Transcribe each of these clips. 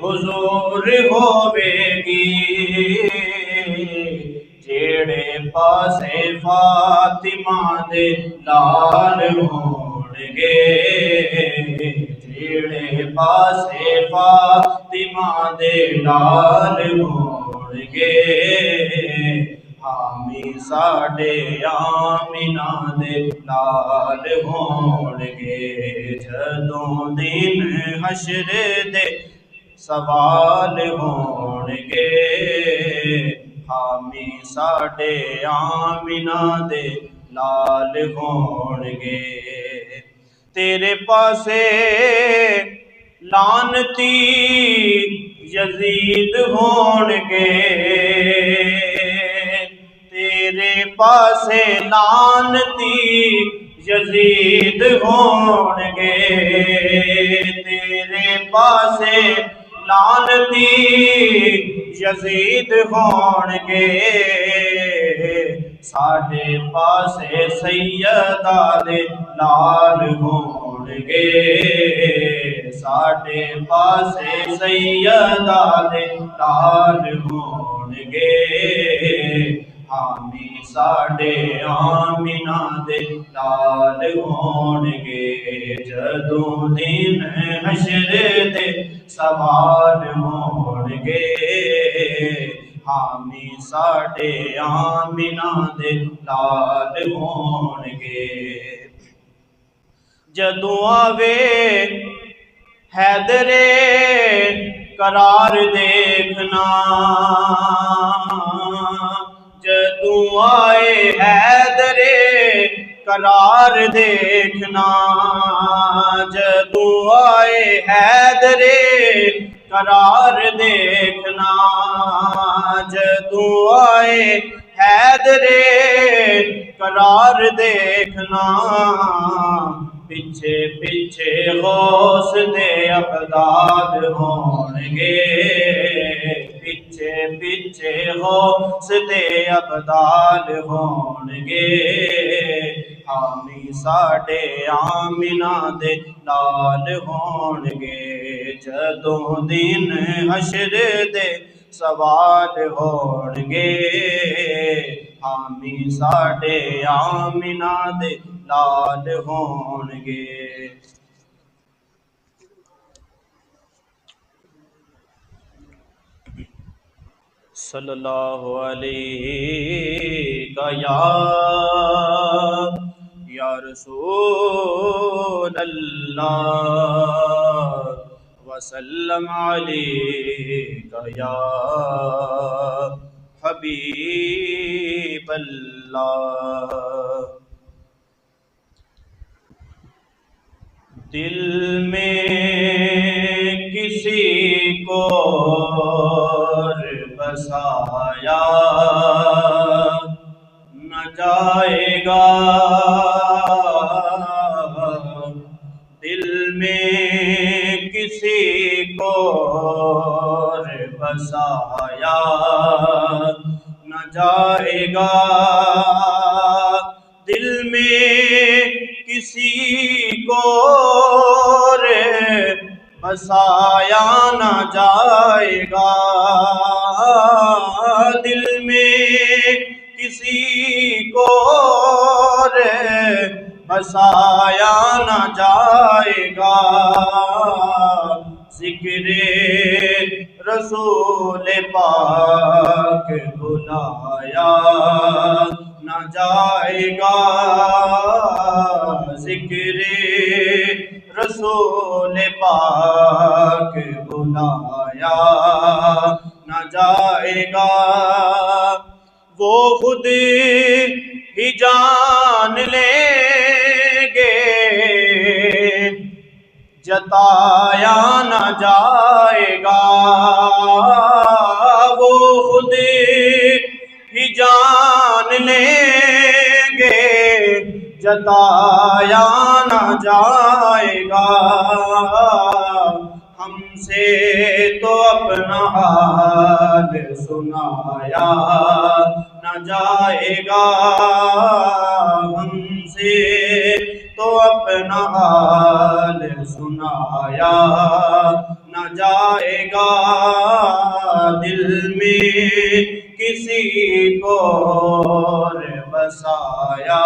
حضور ہوے گی جیڑے پاسے فاطمہ دے لال ہون گے جیڑے پاسے فاطمہ دے لال ہون گے حامی ساڈے آمینہ دے لال ہون گے جدوں دن حشر دے سوال ہون گے حامی ساڈے آمینہ دے لال ہون گے تیرے پاسے لعنتی یزید ہون گے تیرے پاسے لعنتی یزید ہون گے تیرے پاسے لعنتی یزید ہون گے ساڈے پاسے سیدہ دے لال ہون گے ساڈے پاسے سیدہ دے لال ہون گے حامی ساڈے آمینہ دے لال ہون گے جدوں دن حشر دے سوال ہون گے حامی ساڈے آمینہ دے لال ہون گے جدوں آوے حیدر قرار دیکھنا جدوں آئے حیدر قرار دیکھنا جدوں آئے حیدر قرار دیکھنا جدوں آئے حیدر قرار دیکھنا پیچھے پیچھے غوث دے اقداد ہون گے پیچھے پیچھے غوث دے اقداد ہون گے حامی ساڈے آمینہ دے لال ہون گے جدوں دن حشر دے سوال ہون گے حامی ساڈے آمینہ دے لال ہون گے صلی اللہ علیہ یا رسول اللہ وسلم علیک یا حبیب اللہ دل میں کسی کو بسایا نہ جائے گا دل میں کسی کو بسایا نہ جائے گا دل میں کسی کو بسایا نہ جائے گا دل میں کسی کو بسایا نہ جائے گا ذکر رسول پاک بلایا نہ جائے گا ذکر رسول پاک بلایا نہ جائے گا وہ خود ہی جان لیں گے جتایا نہ جائے گا وہ خود ہی جان لیں گے جتایا نہ جائے گا ہم سے تو اپنا حال سنایا نہ جائے گا ہم سے تو اپنا حال سنایا نہ جائے گا دل میں کسی کو اور بسایا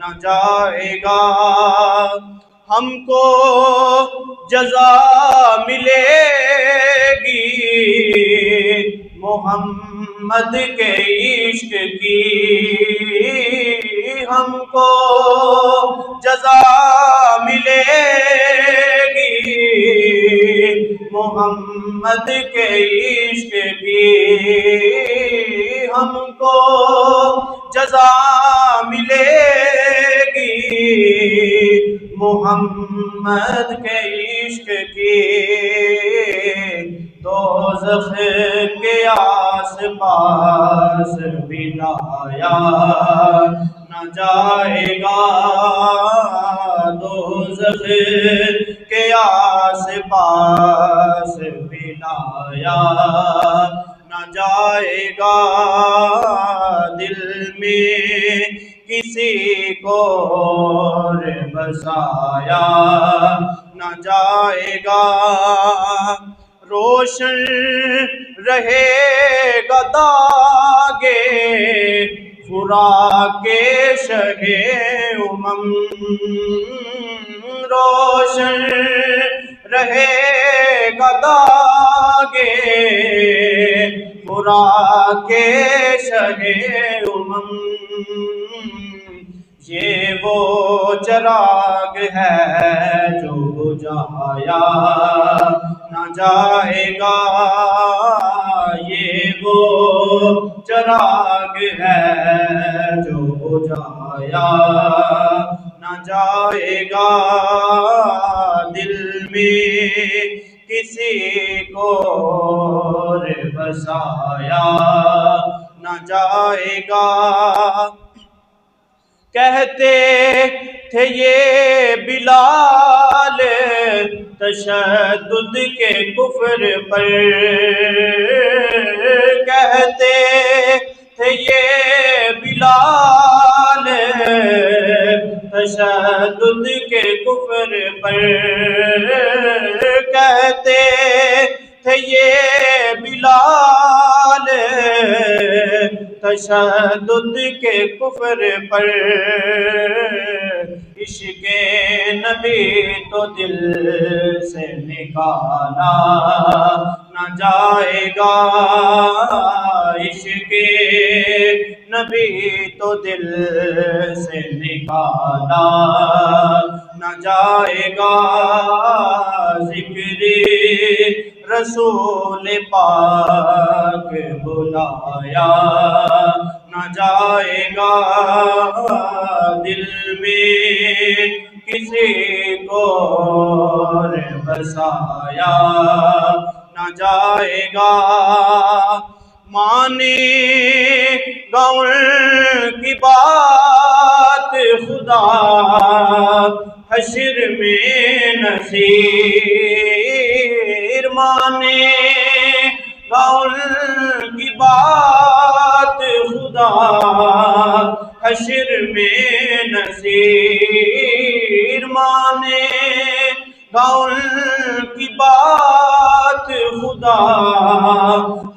نہ جائے گا۔ ہم کو جزا ملے گی محمد کے عشق کی، ہم کو جزا ملے گی محمد کے عشق کی، ہم کو جزا ملے گی محمد کے عشق کی۔ دوزخ کے آس پاس بھی لایا نہ جائے گا، دوزخ کے آس پاس بھی لایا نہ جائے گا، دل میں کسی کو اور بسایا نہ جائے گا۔ روشن رہے گا داغے خوراک کے شہ امم، روشن رہے گا داغے خوراک کے شہ امم، یہ وہ چراغ ہے جو بجھایا نہ جائے گا، یہ وہ چراغ ہے جو بجھایا نہ جائے گا، دل میں کسی کو اور بسایا نہ جائے گا۔ کہتے تھے یہ بلال تشدد کے کفر پر، کہتے تھے یہ بلال تشدد کے کفر پر، کہتے تھے یہ بلال تشدد کے کفر پر، عشق نبی تو دل سے نکالا نہ جائے گا، عشق نبی تو دل سے نکالا نہ جائے گا، ذکر رسول پاک بلایا نہ جائے گا، دل میں کسی کو اور بسایا نہ جائے گا۔ مانے گا ان کی بات خدا حشر میں نذیر، مانے گا ان کی بات خدا حشر میں نذیر، مانے گا ان کی بات خدا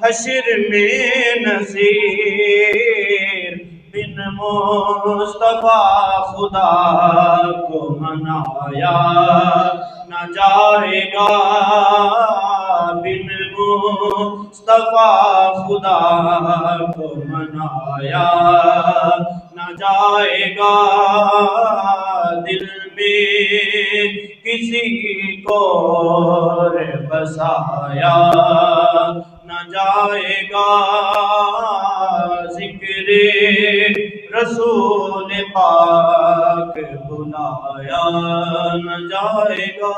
حشر میں نذیر، بن مصطفیٰ خدا کو منایا نہ جائے گا، بن مصطفیٰ خدا کو منایا نہ جائے گا، دل میں کسی کو اور بسایا نہ جائے گا، ذکر رسول پاک بلایا نہ جائے گا۔